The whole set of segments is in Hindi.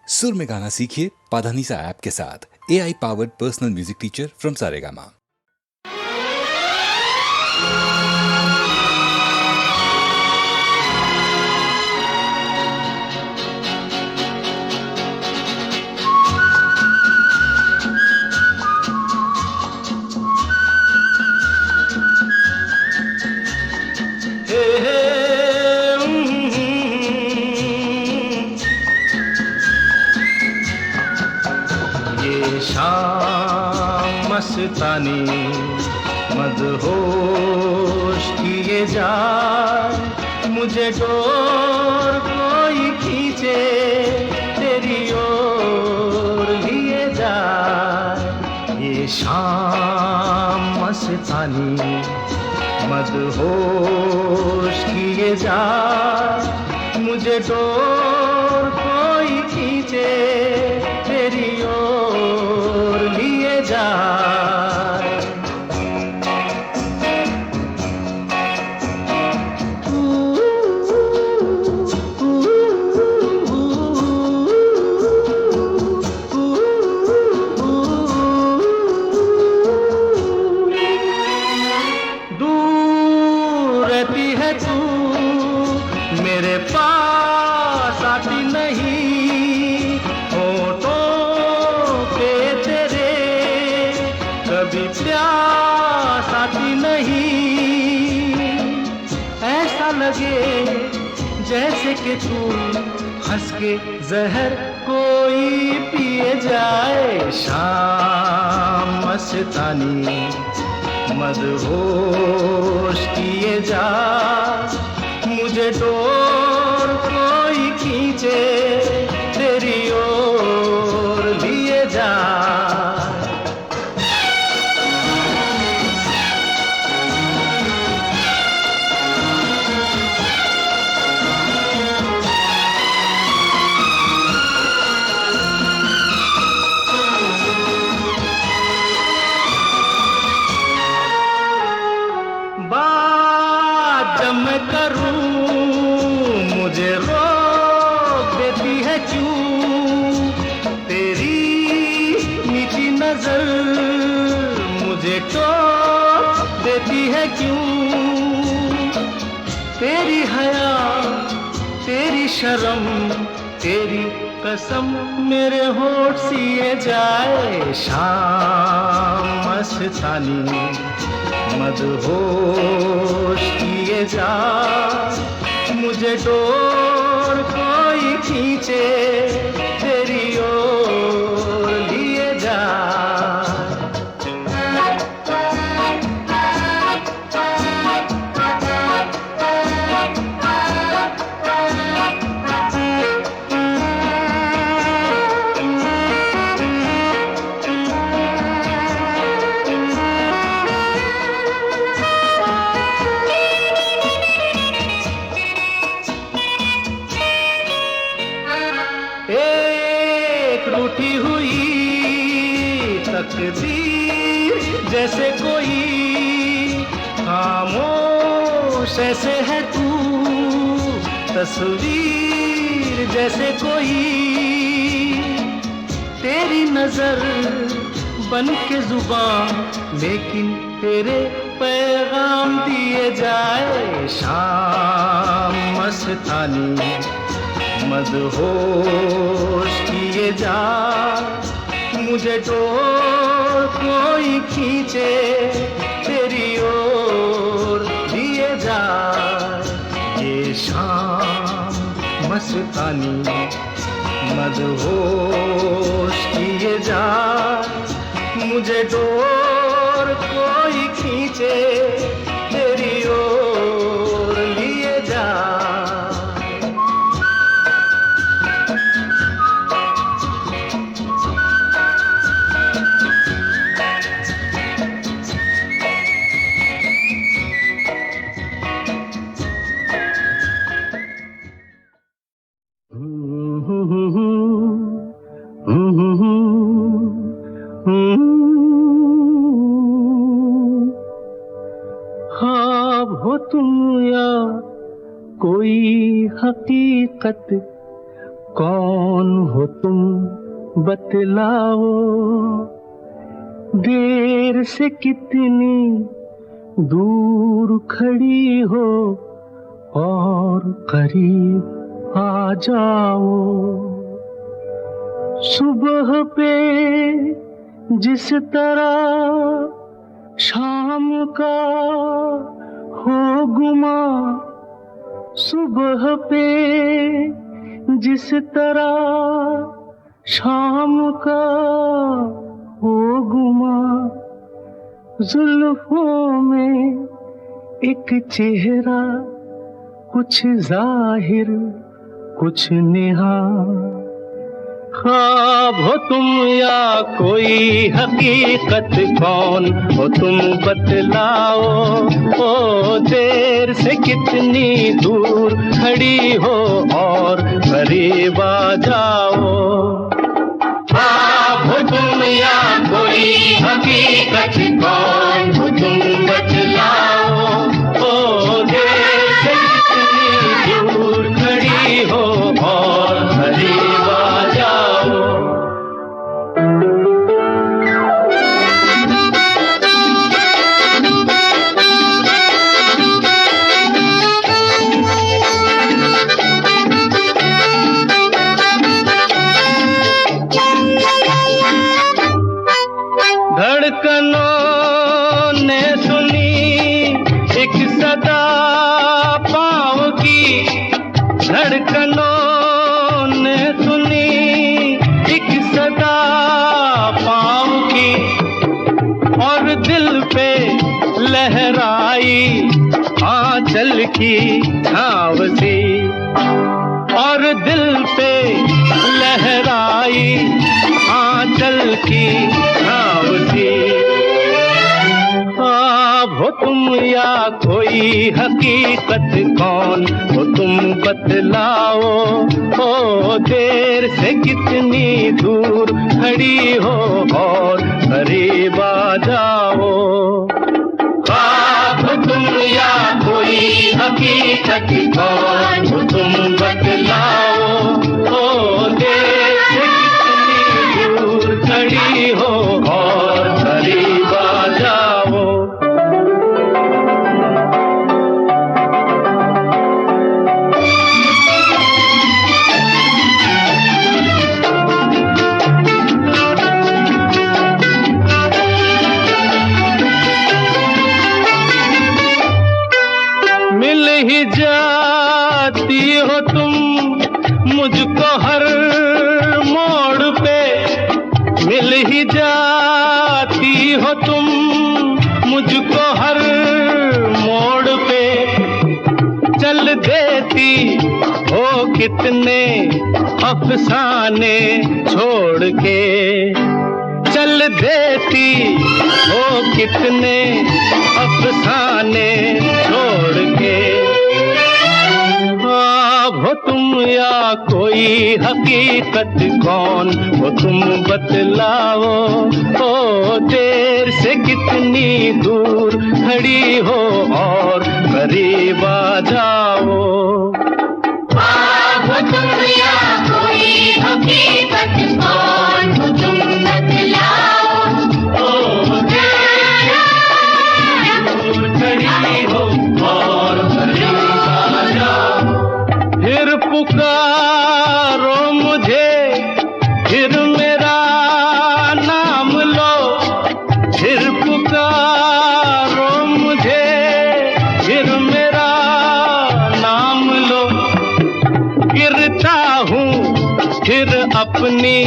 सुर में गाना सीखिए पाधानीसा ऐप के साथ। AI powered personal music teacher from Saregama. मस्तानी मदहोश किए जाए, मुझे डोर कोई खींचे तेरी ओर लिए जाए। ये शाम मस्तानी मदहोश किए जाए, मुझे डोर कोई खींचे तेरी ओर लिए जाए। जैसे कि तू हंस के जहर कोई पिए जाए। शाम मस्तानी मदहोश किए जा, मुझे डोर कोई खींचे तेरी ओर लिए जा। तेरी हया तेरी शर्म तेरी कसम मेरे होठ सिए जाए। शाम मस्तानी मदहोश किए जा, मुझे डोर कोई खींचे तेरी ओर लिए जा। जैसे कोई खामोश ऐसे है तू, तस्वीर जैसे कोई तेरी नजर बन के जुबान, लेकिन तेरे पैगाम दिए जाए। शाम मस्तानी मदहोश किए जा, मुझे डोर कोई खींचे तेरी ओर लिए जा। ये शाम मस्तानी मदहोश किए जा, मुझे डोर कोई खींचे तेरी ओर लिए जा। ख्वाब हो तुम या कोई हकीकत, कौन हो तुम बतलाओ देर से कितनी दूर खड़ी हो और करीब आ जाओ। सुबह पे जिस तरह शाम का हो गुमा, सुबह पे जिस तरह शाम का हो गुमा, जुल्फों में एक चेहरा कुछ जाहिर कुछ नेहा। ख्वाब हो तुम या कोई हकीकत, कौन हो तुम बतलाओ। ओ देर से कितनी दूर खड़ी हो और करीब आ जाओ। ख्वाब हो तुम या कोई हकीकत, कौन हो तुम बतलाओ। ओ देर से कितनी दूर खड़ी हो और करीब आ जाओ। धड़कनों ने सुनी एक सदा पाँव की, धड़कनों ने सुनी एक सदा पाँव की, और दिल पे लहराई आंचल की छाँव सी, और दिल पे लहराई आंचल की छाँव सी। ख्वाब हो तुम या कोई हकीकत, कौन हो तुम बतलाओ। ओ देर से कितनी दूर खड़ी हो और करीब आ जाओ। ख्वाब हो तुम या कोई हकीकत, कौन हो तुम बतलाओ। ओ देर से कितनी दूर खड़ी हो और करीब आ जाओ। मिल ही जाती हो तुम मुझको हर मोड़ पे, मिल ही जाती हो तुम मुझको हर मोड़ पे। चल देती हो कितने अफसाने छोड़ के, चल देती हो कितने अफसाने छोड़ के। ख्वाब हो तुम या कोई हकीकत, कौन हो तुम बतलाओ। ओ देर से कितनी दूर खड़ी हो और करीब आ जाओ। ख्वाब हो तुम या कोई हकीकत, कौन हो तुम बतलाओ। ओ देर से दूर खड़ी हो और करीब आ जाओ। फिर पुकारो मुझे, फिर मेरा नाम लो, फिर पुकारो मुझे, फिर मेरा नाम लो। गिरता हूँ फिर अपनी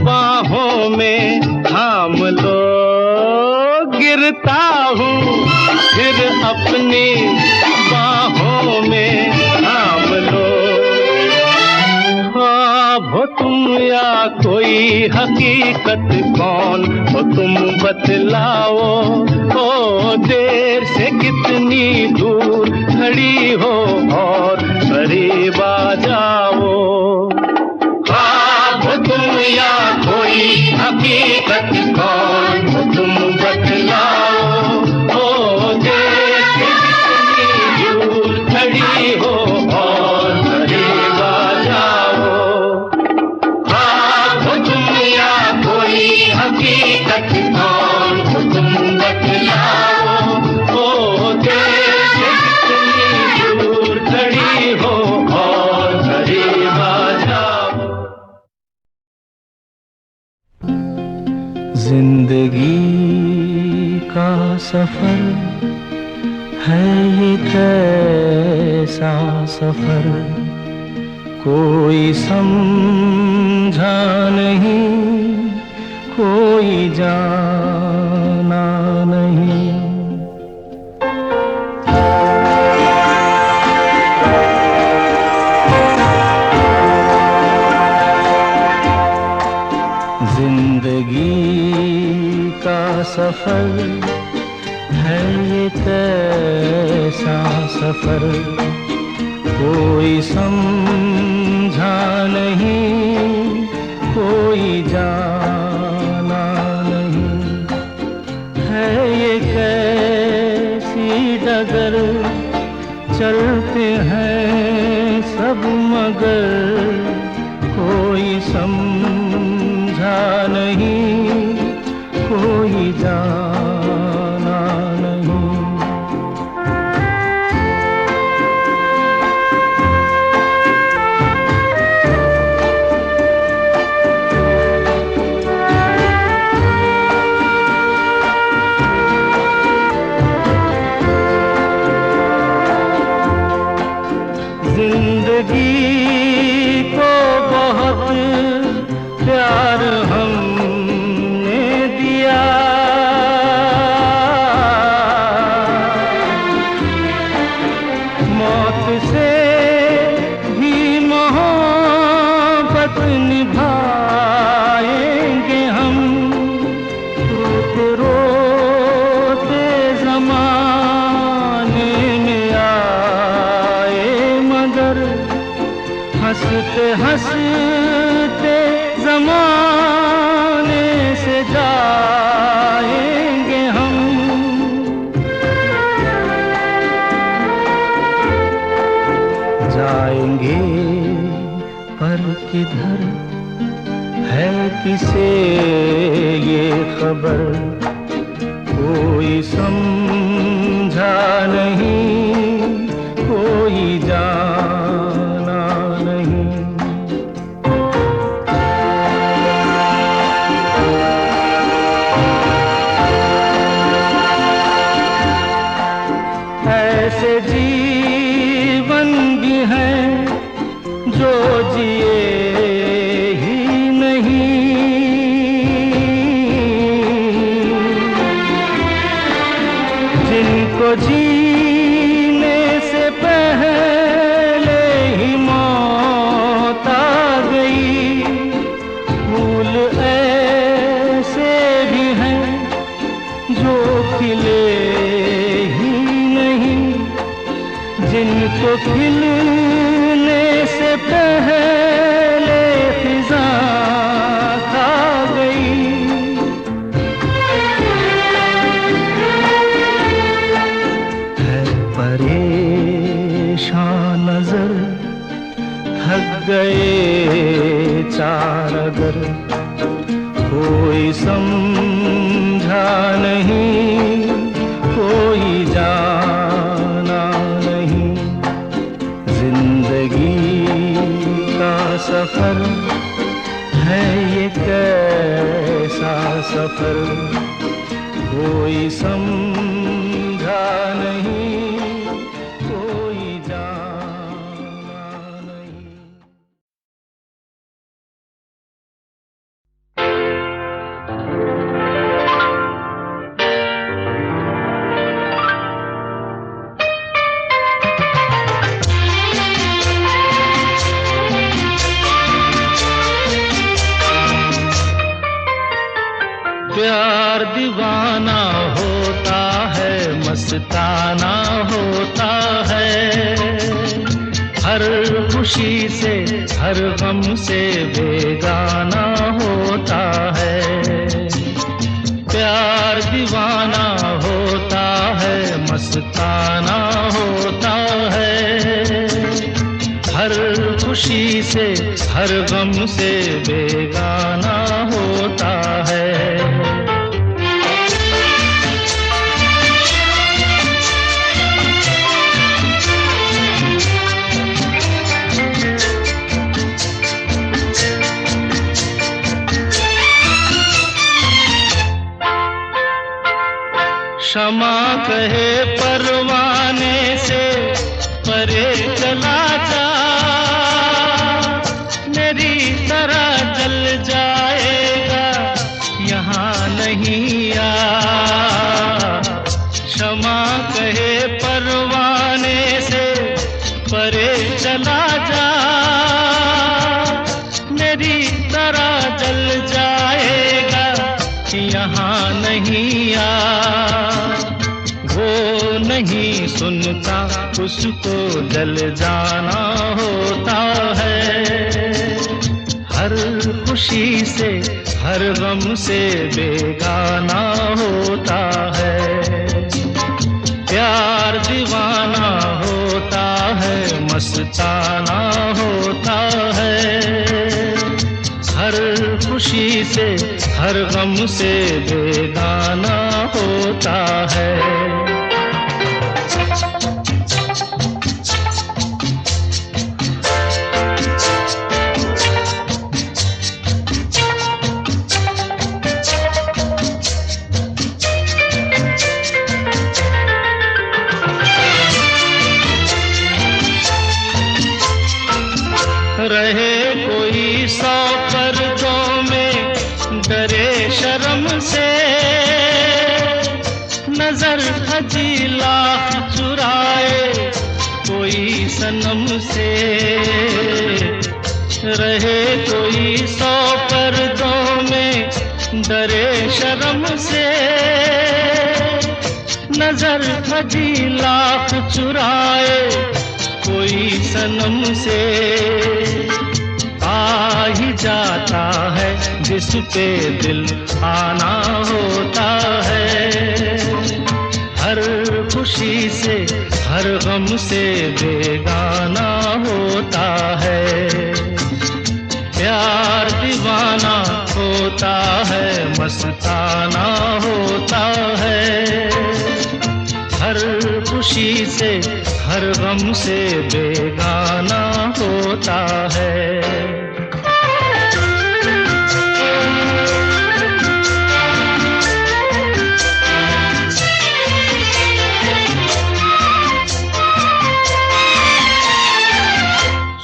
बाहों में थाम लो, गिरता हूँ फिर अपनी बाहों में थाम लो। ख्वाब हो तुम या कोई हकीकत, कौन हो तुम बतलाओ। ओ देर से कितनी दूर खड़ी हो और करीब आ जाओ। ख्वाब हो तुम या कोई हकीकत, कौन हो तुम बतलाओ। ओ देर से कितनी दूर खड़ी हो और करीब आ जाओ। ख्वाब हो तुम हकीकत कौन हो तुम बतलाओ। ओ देश कितनी दूर खड़ी हो और करीब आ जाओ। जिंदगी का सफर है ये कैसा सफर, कोई समझा नहीं, कोई जाना नहीं। जिंदगी का सफर है ये कैसा सफर, कोई समझा नहीं, कोई जाना नहीं। है ये कैसी डगर, चलते हैं सब मगर, कोई समझा नहीं, कोई जाना नहीं। जिंदगी को बहुत प्यार हमने दिया, मौत से भी मोहब्बत निभाएंगे हम। रोते रोते ज़माने में आए मगर, हंसते हंसते ज़माने से जाएंगे हम। जाएंगे पर किधर है किसे ये खबर, कोई समझा नहीं, कोई जाना नहीं। ऐसे जीवन भी हैं जो जिए ही नहीं, जिनको जीने से पहले ही मौत आ गई। फूल ऐसे भी हैं जो खिले ही नहीं, जिनको खिलने से पहले फिजा खा गई। है परेशान नजर, थक गए चार अगर, कोई समझा नहीं, कोई जाना नहीं। जिंदगी का सफर है ये कैसा सफर, कोई समझा नहीं, कोई जाना नहीं। प्यार दीवाना होता है, मस्ताना होता है, हर खुशी से हर गम से बेगाना होता है। प्यार दीवाना होता है, मस्ताना होता है, हर खुशी से हर गम से बेगाना होता है। क्षमा कहे परवाने से परे चला जा, मेरी तरह जल जाएगा यहाँ नहीं आ। क्षमा कहे परवाने से परे चला जा, मेरी तरह जल जाएगा यहाँ नहीं आ। वो नहीं सुनता उसको जल जाना होता है, हर खुशी से हर गम से बेगाना होता है। प्यार दीवाना होता है, मस्ताना होता है, हर खुशी से हर गम से बेगाना होता है। रहे कोई 100 पर्दों में, डरे शर्म से, नजर हजी लाख चुराए कोई सनम से। रहे कोई 100 पर्दों में, डरे शर्म से, नजर हजी लाख चुराए कोई सनम से। आ ही जाता है जिस पे दिल आना होता है, हर खुशी से हर गम से बेगाना होता है। प्यार दीवाना होता है, मस्ताना होता है, हर खुशी से हर गम से बेगाना होता है।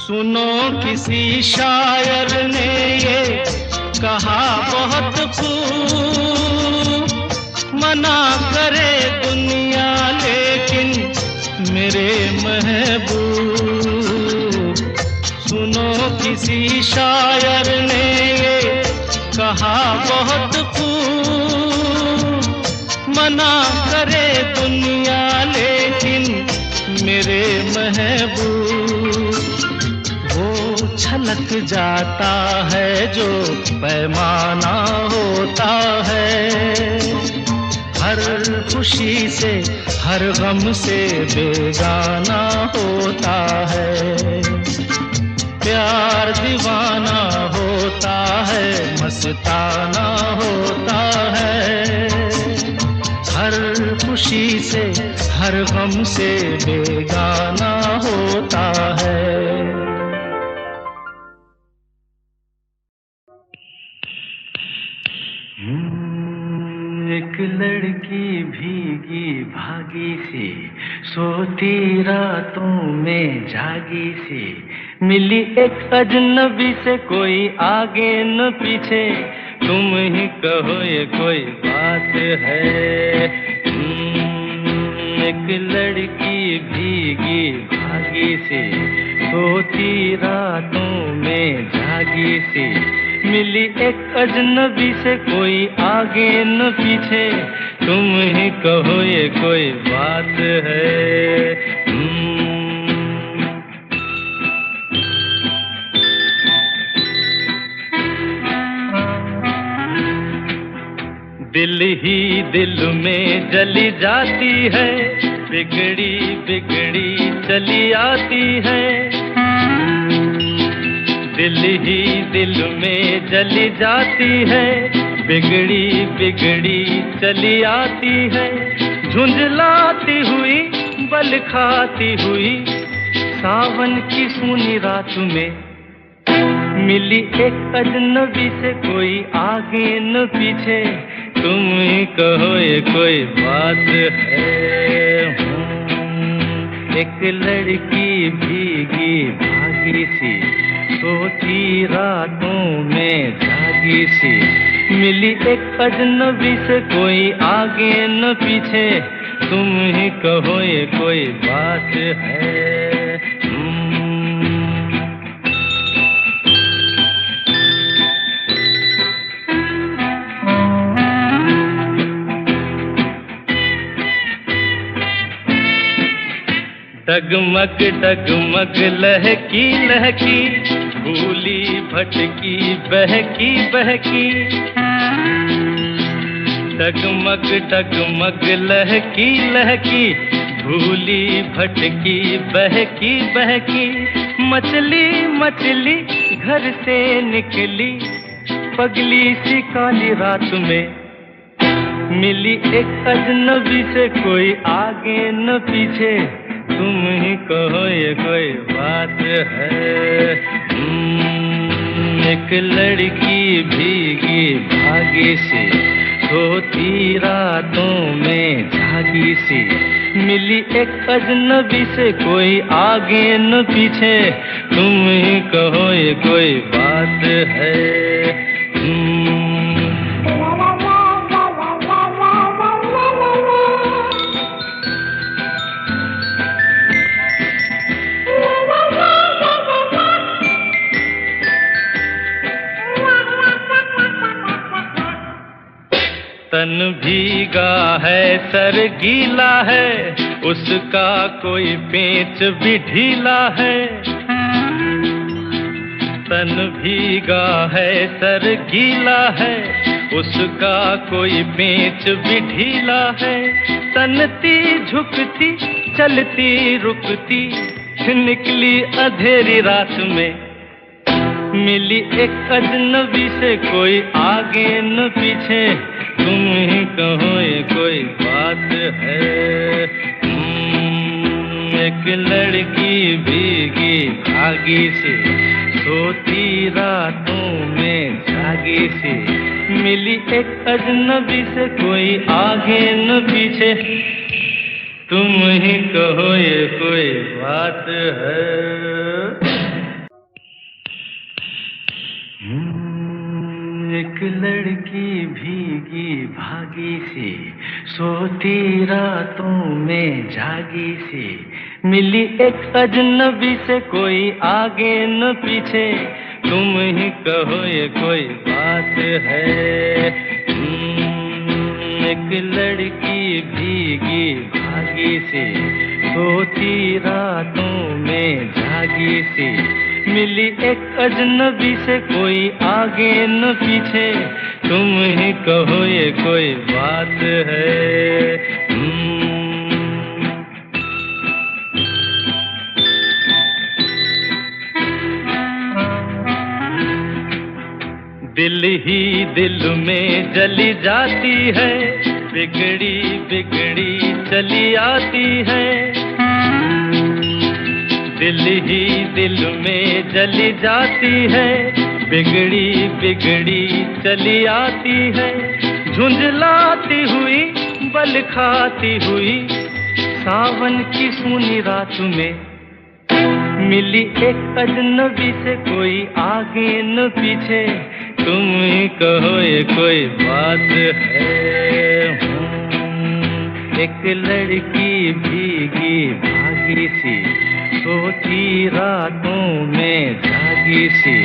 सुनो किसी शायर ने ये कहा बहुत खूब, मना करे दुनिया लेकिन मेरे महबूब। सुनो किसी शायर ने ये कहा बहुत खूब, मना करे दुनिया लेकिन मेरे महबूब। वो छलक जाता है जो पैमाना होता है, हर खुशी से हर गम से बेगाना होता है। प्यार दीवाना होता है, मस्ताना होता है, हर खुशी से हर गम से बेगाना होता है। एक लड़की भीगी भागी सी, सोती रातों में जागी सी, मिली एक अजनबी से, कोई आगे न पीछे, तुम ही कहो ये कोई बात है। एक लड़की भीगी भागी सी, सोती रातों में जागी सी, मिली एक अजनबी से, कोई आगे न पीछे, तुम ही कहो ये कोई बात है। दिल ही दिल में जली जाती है, बिगड़ी बिगड़ी चली आती है। दिल ही दिल में जली जाती है, बिगड़ी बिगड़ी चली आती है। झुंझलाती हुई बल खाती हुई, सावन की सूनी रात में मिली एक अजनबी से, कोई आगे न पीछे, तुम ही कहो ये कोई बात है। एक लड़की भीगी भागी सी, सोती रातों में जागी सी, मिली एक अजनबी से कोई आगे न पीछे, तुम ही कहो ये कोई बात है। डगमग डगमग लहकी लहकी, भूली भटकी बहकी बहकी। डगमग डगमग लहकी लहकी, भूली भटकी बहकी बहकी। मछली मछली घर से निकली, पगली सी काली रात में, मिली एक अजनबी से कोई आगे न पीछे, तुम ही कहो ये कोई बात है। एक लड़की भीगी भागी सी, सोती रातों में जागी सी, मिली एक अजनबी से कोई आगे न पीछे, तुम ही कहो ये कोई बात है। तन भीगा है सर गीला है, उसका कोई पेच भी ढीला है। तन भीगा है सर गीला है, उसका कोई पेच भी ढीला है। तनती झुकती चलती रुकती, निकली अंधेरी रात में, मिली एक अजनबी से कोई आगे न पीछे, तुम ही कहो ये कोई बात है। एक लड़की भीगी भागी सी, सोती रातों में जागी सी, मिली एक अजनबी से कोई आगे न पीछे, तुम ही कहो ये कोई बात है। एक लड़की भीगी भागी सी, सोती रातों में जागी सी, मिली एक अजनबी से कोई आगे न पीछे, तुम ही कहो ये कोई बात है। एक लड़की भीगी भागी सी, सोती रातों में जागी सी, मिली एक अजनबी से कोई आगे न पीछे, तुम ही कहो ये कोई बात है। दिल ही दिल में जली जाती है, बिगड़ी बिगड़ी चली आती है। दिल ही दिल में जली जाती है, बिगड़ी बिगड़ी चली आती है। झुंझलाती हुई बल खाती हुई, सावन की सूनी रात में, मिली एक अजनबी से कोई आगे न पीछे, तुम ही कहो ये कोई बात है। एक लड़की भीगी भागी सी, सोती रातों में जागी सी,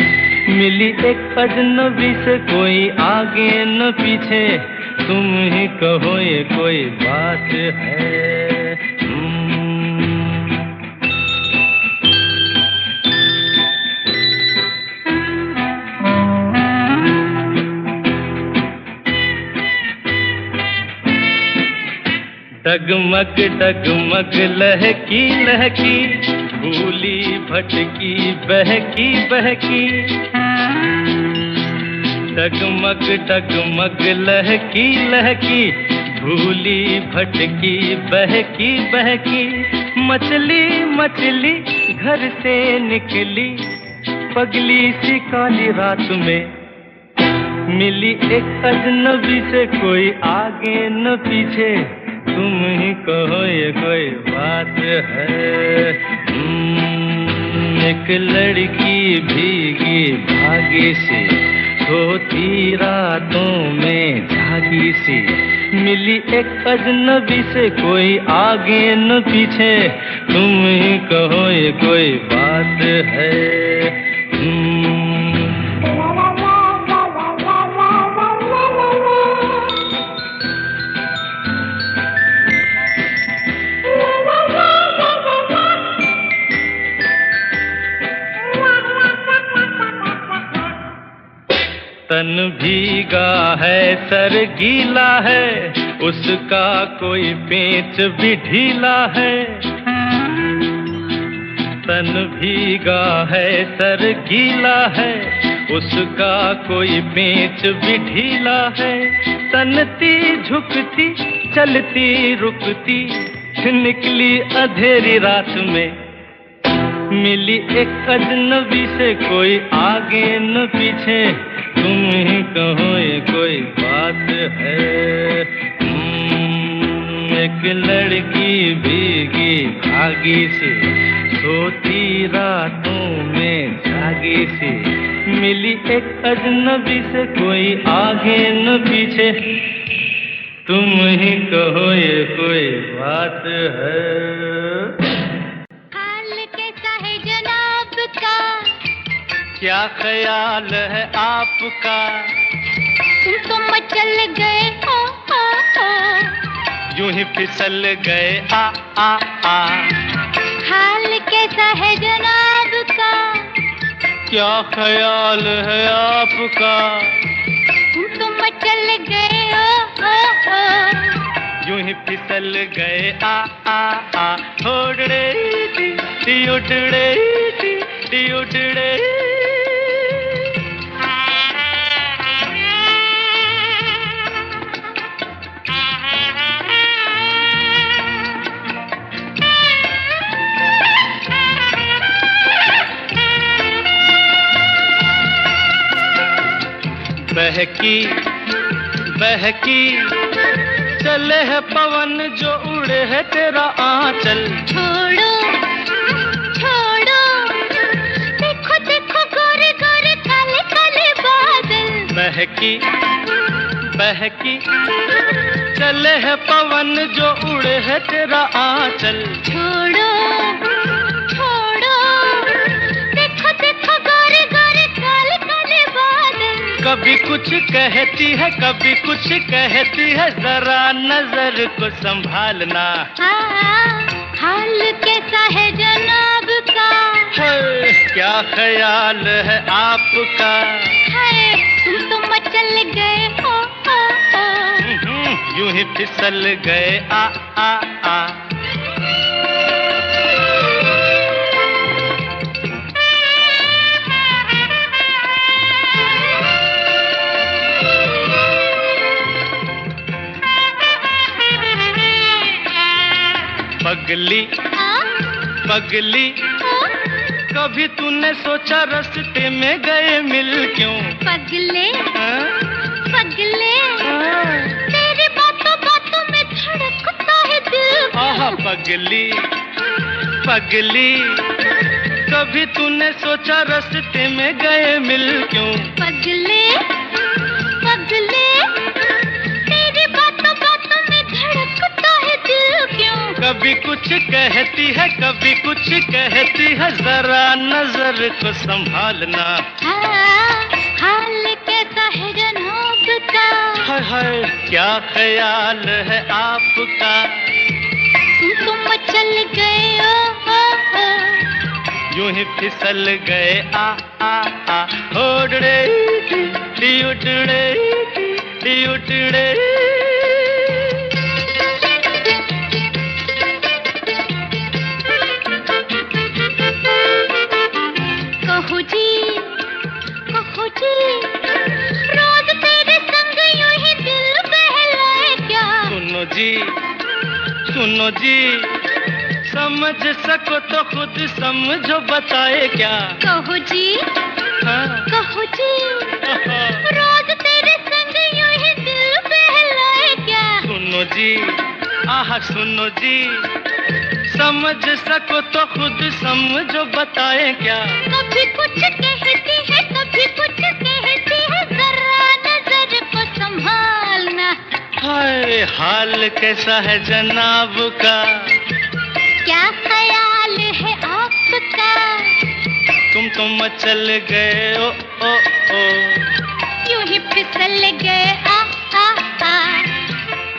मिली एक अजनबी से कोई आगे न पीछे, तुम ही कहो ये कोई बात है। डगमग डगमग लहकी लहकी, भूली भटकी बहकी बहकी। डगमग डगमग लहकी लहकी, भूली भटकी बहकी बहकी। मछली मछली घर से निकली, पगली सी काली रात में, मिली एक अजनबी से कोई आगे न पीछे, तुम ही कहो ये कोई बात है। एक लड़की भीगी भागी सी, सोती रातों में जागी सी, मिली एक अजनबी से कोई आगे न पीछे, तुम ही कहो ये कोई बात है। तन भीगा है सर गीला है, उसका कोई पेच भी ढीला है। तन भीगा है सर गीला है, उसका कोई पेच भी ढीला है। तनती झुकती चलती रुकती, निकली अंधेरी रात में, मिली एक अजनबी से कोई आगे न पीछे, तुम ही कहो ये कोई बात है। एक लड़की भीगी भागी सी, सोती रातों में जागी सी, मिली एक अजनबी से कोई आगे न पीछे, तुम ही कहो ये कोई बात है। क्या ख्याल है आपका, तुम तो मचल गए हो, यूं ही फिसल गए आ। हाल कैसा है जनाब का, क्या ख्याल है आपका, तुम तो मचल गए हो, यूं ही फिसल गए आ। उड़ड़े टी उड़ड़े टी उड़ड़े। बहकी बहकी चले है पवन जो उड़े है तेरा आंचल। छोड़ो छोड़ो, देखो देखो गोरे गोरे काले काले बादल। बहकी बहकी चले है पवन जो उड़े है तेरा आंचल। छोड़ो छोड़ो, देखो देखो गोरे गोरे काले काले बादल। कभी कुछ कहती है कभी कुछ कहती है, जरा नजर को संभालना। हाल कैसा है जनाब का, है, क्या ख्याल है आपका, है तुम तो मचल गए हो, यूं ही फिसल गए आ। पगली पगली, कभी तूने सोचा रास्ते में गए मिल क्यों। पगले पगले, तेरी बातों बातों में धड़कता है दिल। आहा पगली पगली, कभी तूने सोचा रास्ते में गए मिल क्यों। पगले पगले, तेरी बातों बातों में धड़कता है दिल क्यों। कभी कुछ कहती है कभी कुछ कहती है, जरा नजर को संभालना। हाल कैसा है जनाब का, हाय हाय क्या ख्याल है आपका, तुम तो मचल गए हो, यूं ही फिसल गए आ। उड़ड़े टी उड़ड़े टी उड़ड़े। कहो जी रोज तेरे संग यूं ही दिल बहलाए क्या। सुनो जी समझ सको तो खुद समझो बताए क्या। कहो जी हाँ? कहो जी रोज तेरे जी, आह सुनो जी, समझ सको तो खुद समझो, बताए क्या। कभी कुछ कहती है, कभी कुछ कहती है, जरा नजर को संभालना। हाय हाल कैसा है जनाब का, क्या ख्याल है आपका, तुम तो मचल गए ओ ओ ओ, यूं ही फिसल गए आ आ आ।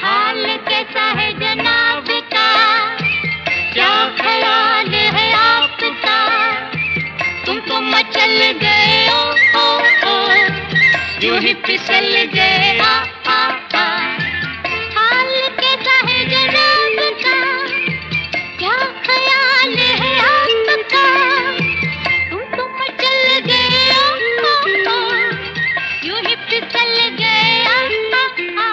हाल कैसा है जनाब का, क्या ख्याल है आपका, तुम तो मचल गए ओ ओ ओ, यूं ही फिसल गए आ आ आ। हाल कैसा है जनाब का, क्या ख्याल है आपका, तुम तो मचल गए ओ ओ ओ, यूं ही फिसल गए आ आ आ।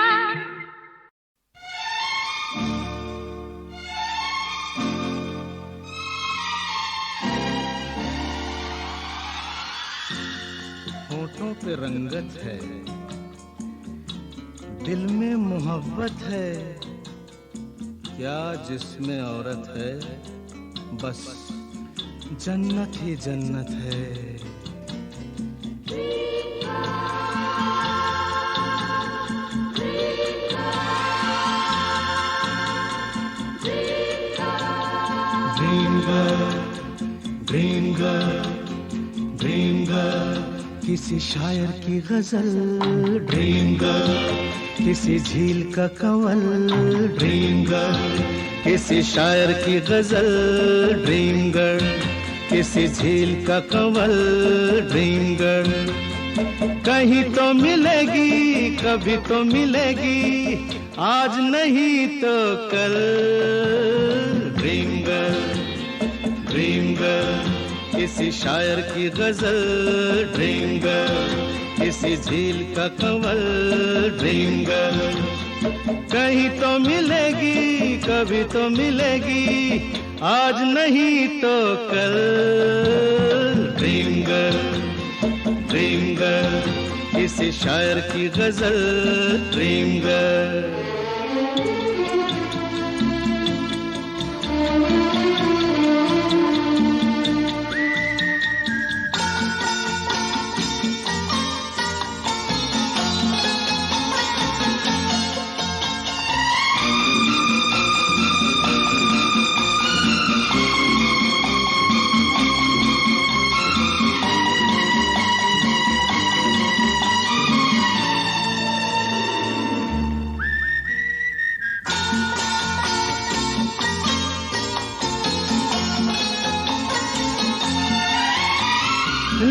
होठों पे रंगत है, दिल में मोहब्बत है, क्या जिसमें औरत है, बस जन्नत ही जन्नत है। Dream girl, dream girl, dream girl, किसी शायर की गजल, ड्रीम गर्ल, किसी झील का कंवल, ड्रीम गर्ल, किसी शायर की गजल, ड्रीम गर्ल, किसी झील का कंवल, ड्रीम गर्ल। कहीं तो मिलेगी, कभी तो मिलेगी, आज नहीं तो कल, ड्रीम गर्ल, ड्रीम गर्ल, किसी शायर की गजल, ड्रीम गर्ल, किसी झील का कंवल, ड्रीम गर्ल। कहीं तो मिलेगी, कभी तो मिलेगी, आज नहीं तो कल, ड्रीम गर्ल, ड्रीम गर्ल, किसी शायर की गजल, ड्रीम गर्ल।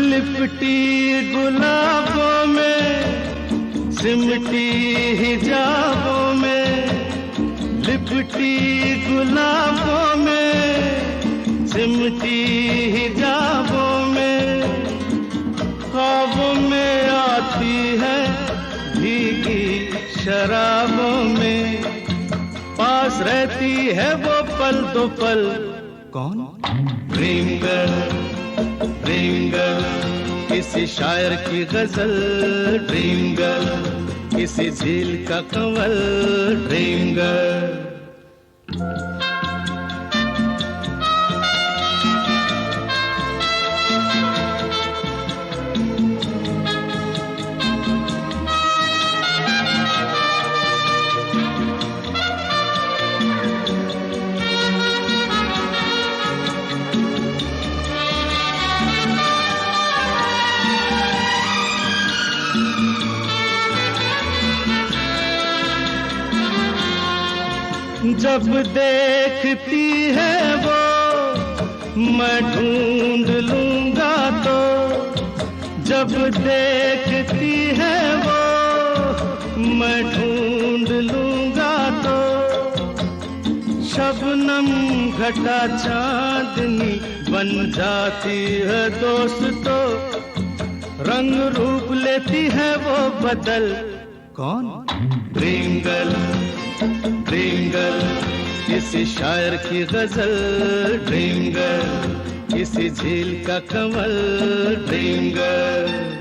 लिपटी गुलाबों में, सिमटी हिजाबों में, लिपटी गुलाबों में, सिमटी हिजाबों में, ख्वाबों में आती है भीगी शराबों में, पास रहती है वो पल दो पल, कौन? ड्रीम गर्ल, ड्रीम गर्ल, किसी शायर की गजल, ड्रीम गर्ल, किसी झील का कंवल, ड्रीम गर्ल। जब देखती है वो मैं ढूंढ लूंगा तो, जब देखती है वो मैं ढूंढ लूंगा तो, शबनम घटा चांदनी बन जाती है दोस्तों, रंग रूप लेती है वो बदल, कौन? ड्रीम गर्ल, ड्रीम गर्ल, किसी शायर की गजल, ड्रीम गर्ल, किसी झील का कंवल, ड्रीम गर्ल।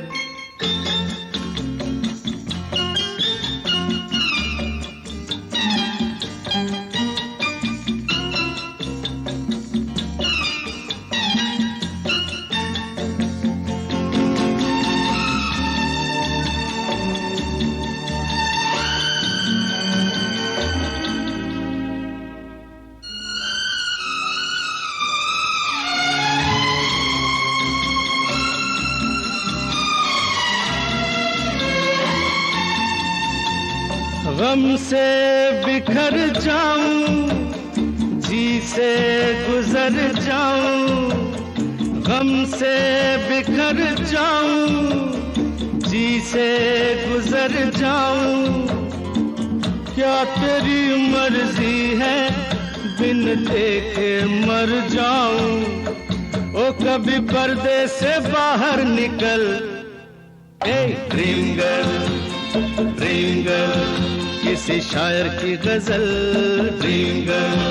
गम से बिखर जाऊं, जी से गुजर जाऊं, गम से बिखर जाऊं, जी से गुजर जाऊं। क्या तेरी मर्जी है बिन देखे मर जाऊं। ओ कभी पर्दे से बाहर निकल, ए ड्रीम गर्ल, किसी शायर की गजल, ड्रीम गर्ल,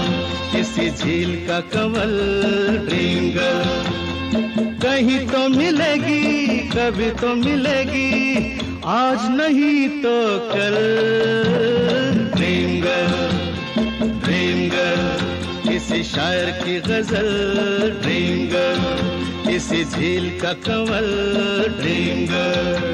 किसी झील का कमल, ड्रीम गर्ल। कहीं तो मिलेगी, कभी तो मिलेगी, आज नहीं तो कल। ड्रीम गर्ल, किसी शायर की गजल, ड्रीम गर्ल, किसी झील का कमल, ड्रीम गर्ल।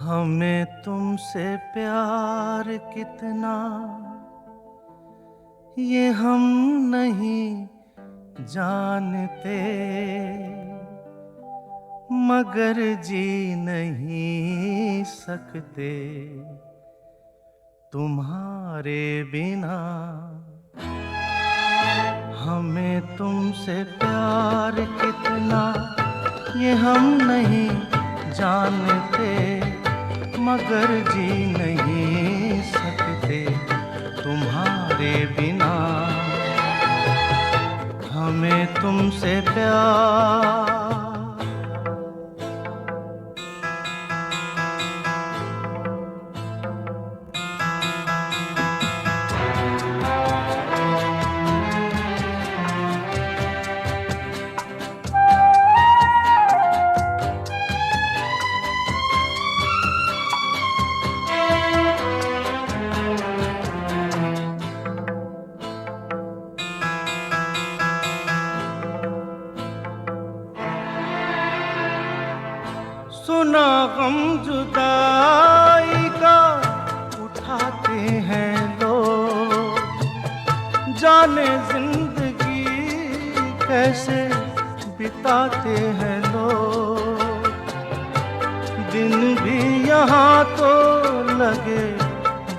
हमें तुमसे प्यार कितना ये हम नहीं जानते, मगर जी नहीं सकते तुम्हारे बिना। हमें तुमसे प्यार कितना ये हम नहीं जानते, मगर जी नहीं सकते तुम्हारे बिना। हमें तुमसे प्यार सुना गम जुदाई का उठाते हैं लोग, जाने जिंदगी कैसे बिताते हैं लोग। दिन भी यहाँ तो लगे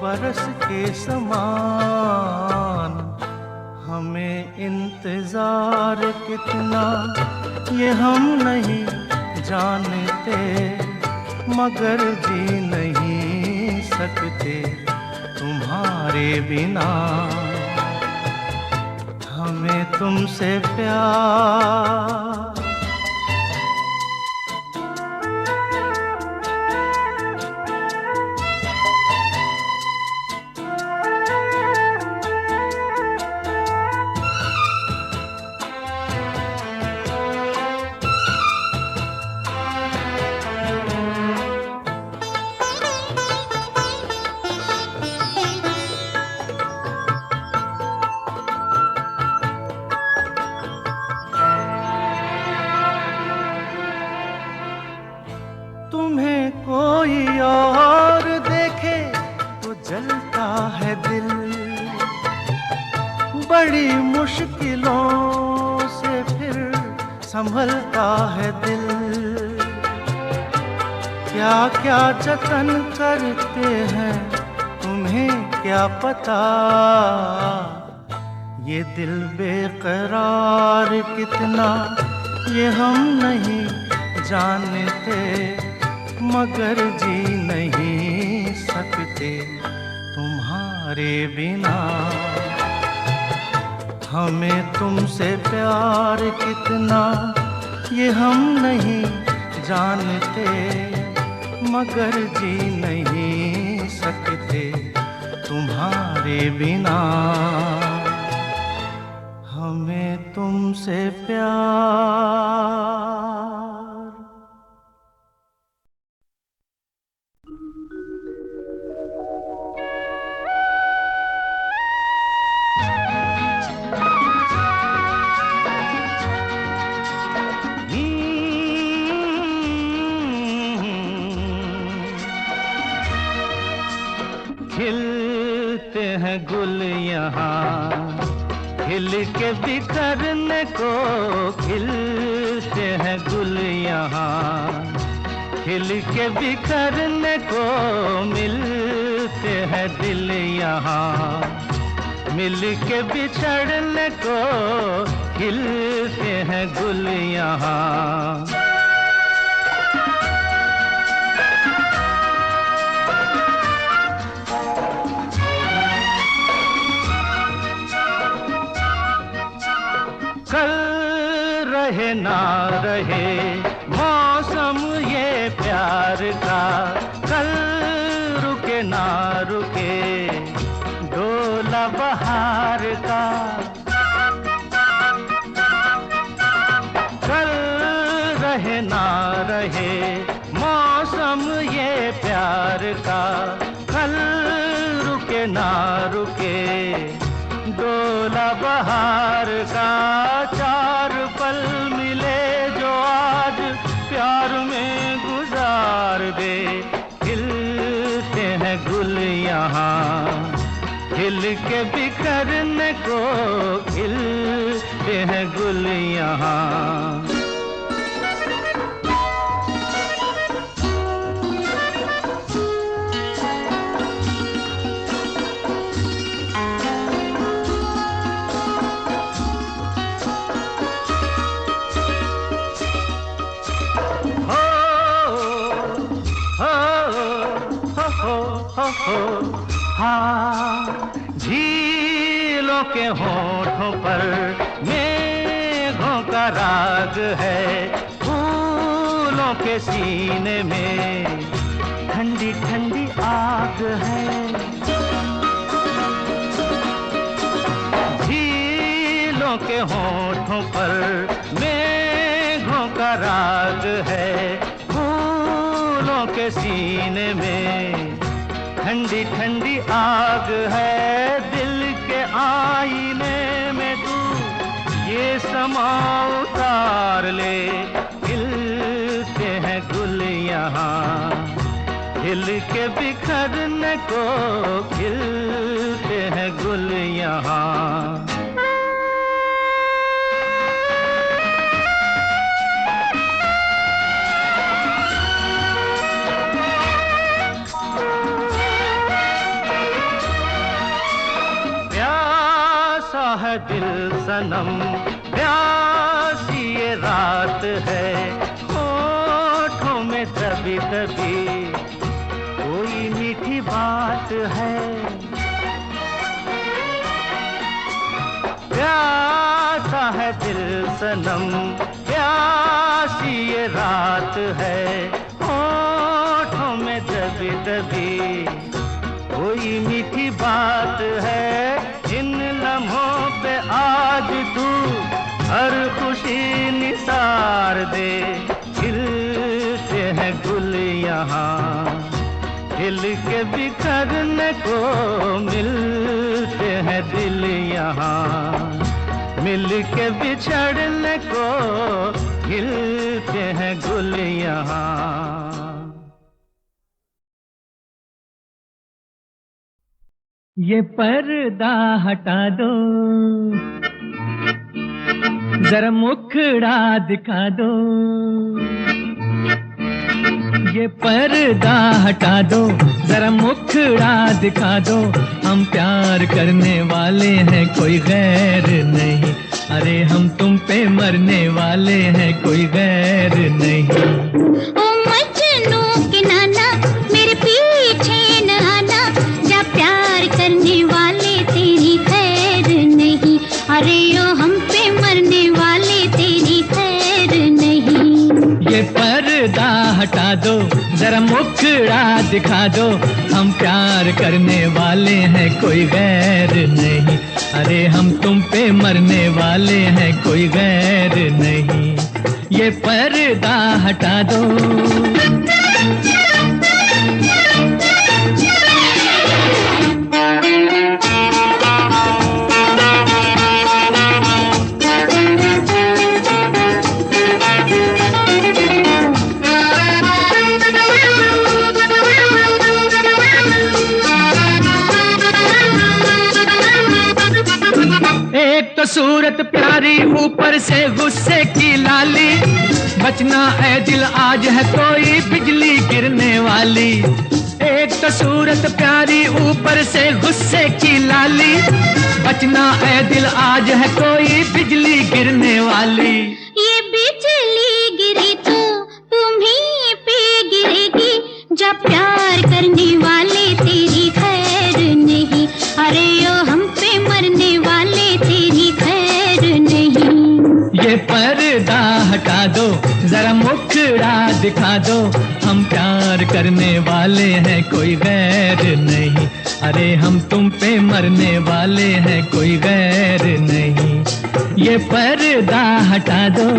बरस के समान, हमें इंतजार कितना ये हम नहीं जानते, मगर जी नहीं सकते तुम्हारे बिना। हमें तुमसे प्यार तुम्हें कोई और देखे तो जलता है दिल, बड़ी मुश्किलों से फिर संभलता है दिल। क्या क्या जतन करते हैं तुम्हें क्या पता, ये दिल बेकरार कितना ये हम नहीं जानते, मगर जी नहीं सकते तुम्हारे बिना। हमें तुमसे प्यार कितना ये हम नहीं जानते, मगर जी नहीं सकते तुम्हारे बिना। हमें तुमसे प्यार। खिलते हैं गुल यहाँ खिल के बिखरने को, खिलते हैं गुल यहाँ खिल के बिखरने को, मिलते हैं दिल यहाँ मिल के बिछड़ने को, खिलते हैं गुल यहाँ। कल रहे ना रहे मौसम ये प्यार का, कल रुके ना रुके डोला बहार का। कल रहे ना रहे मौसम ये प्यार का, कल रुके ना रुके डोला बहार का। चार पल मिले जो आज प्यार में गुजार दे, खिलते हैं गुल यहाँ खिल के बिखरने को, खिलते हैं गुल यहाँ। हाँ, झीलों के होठों पर मेघों का राग है, फूलों के सीने में ठंडी ठंडी आग है। झीलों के होठों पर मेघों का राग है, फूलों के सीने में ठंडी ठंडी आग है। दिल के आईने में तू ये समा उतार ले, खिलते हैं गुल यहाँ खिल के बिखरने को, खिलते हैं गुल यहाँ। है दिल सनम प्यासी ये रात है, होठों में तभी तभी कोई मीठी बात है। प्यासा है दिल सनम प्यासी ये रात है, होठों में तभी तभी कोई मीठी बात है। इन लम्हों पे आज तू हर खुशी निसार दे, खिलते हैं गुल यहाँ खिल के बिखरने को, मिलते हैं दिल यहाँ मिल के बिछड़ने को, खिलते हैं गुल यहाँ। ये पर्दा हटा दो, जरा मुखड़ा दिखा दो। ये पर्दा हटा दो, जरा मुखड़ा दिखा दो। हम प्यार करने वाले हैं, कोई गैर नहीं। अरे हम तुम पे मरने वाले हैं, कोई गैर नहीं। ओ मजनू के नाना मेरे पीछे न हटा दो, जरा मुखड़ा दिखा दो, हम प्यार करने वाले हैं कोई गैर नहीं, अरे हम तुम पे मरने वाले हैं कोई गैर नहीं, ये पर्दा हटा दो। एक तो सूरत प्यारी, ऊपर से गुस्से की लाली, बचना है दिल आज है कोई बिजली गिरने वाली। एक तो सूरत प्यारी, ऊपर से गुस्से की लाली, बचना है दिल आज है कोई बिजली गिरने वाली। ये बिजली गिरी तो तुम्हीं पे गिरेगी, जब प्यार करने वाले तेरी खैर नहीं, अरे यो हम पे मरने वाले तेरी खैर नहीं। ये पर्दा हटा दो, जरा मुखड़ा दिखा दो, हम प्यार करने वाले हैं कोई गैर नहीं, अरे हम तुम पे मरने वाले हैं कोई गैर नहीं, ये पर्दा हटा दो।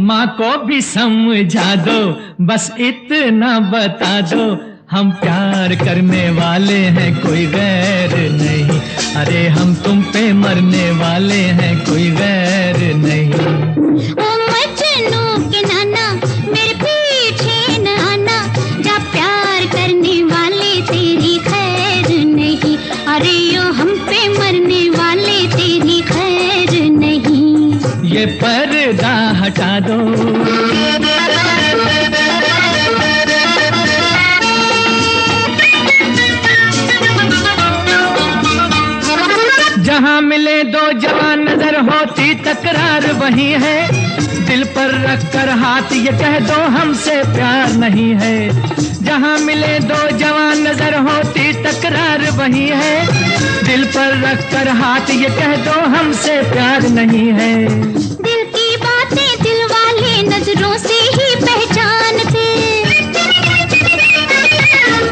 माँ को भी समझा दो, बस इतना बता दो, हम प्यार करने वाले हैं कोई गैर नहीं, अरे हम तुम पे मरने वाले हैं कोई गैर नहीं। ओ मजनू के नाना मेरे पीछे न आना, जब प्यार करने वाले तेरी खैर नहीं, अरे यो हम पे मरने वाले तेरी खैर नहीं, ये पर्दा हटा दो। जहाँ मिले दो जवान नजर होती तकरार वही है, दिल पर रख कर हाथ ये कह दो हमसे प्यार नहीं है। जहाँ मिले दो जवान नजर होती तकरार वही है, दिल पर रख कर हाथ ये कह दो हमसे प्यार नहीं है। दिल की बातें दिल वाले नजरों से ही पहचानते,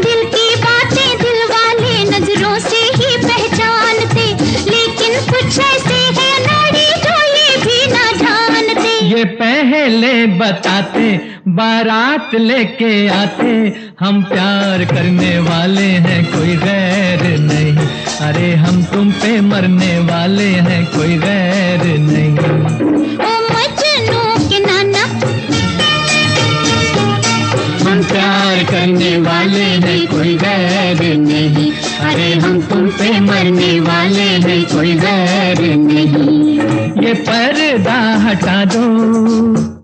दिल की बातें दिल वाले नजरों से ही पहचानते, लेकिन कुछ ऐसे है नाड़ी जो ये भी ना जानते। ये पहले बताते बारात लेके आते, हम प्यार करने वाले हैं कोई गैर नहीं, अरे हम तुम पे मरने वाले हैं कोई गैर नहीं। ओ मजनू के नाना हम प्यार करने वाले हैं कोई गैर नहीं, अरे हम तुम पे मरने वाले हैं कोई गैर नहीं, ये पर्दा हटा दो।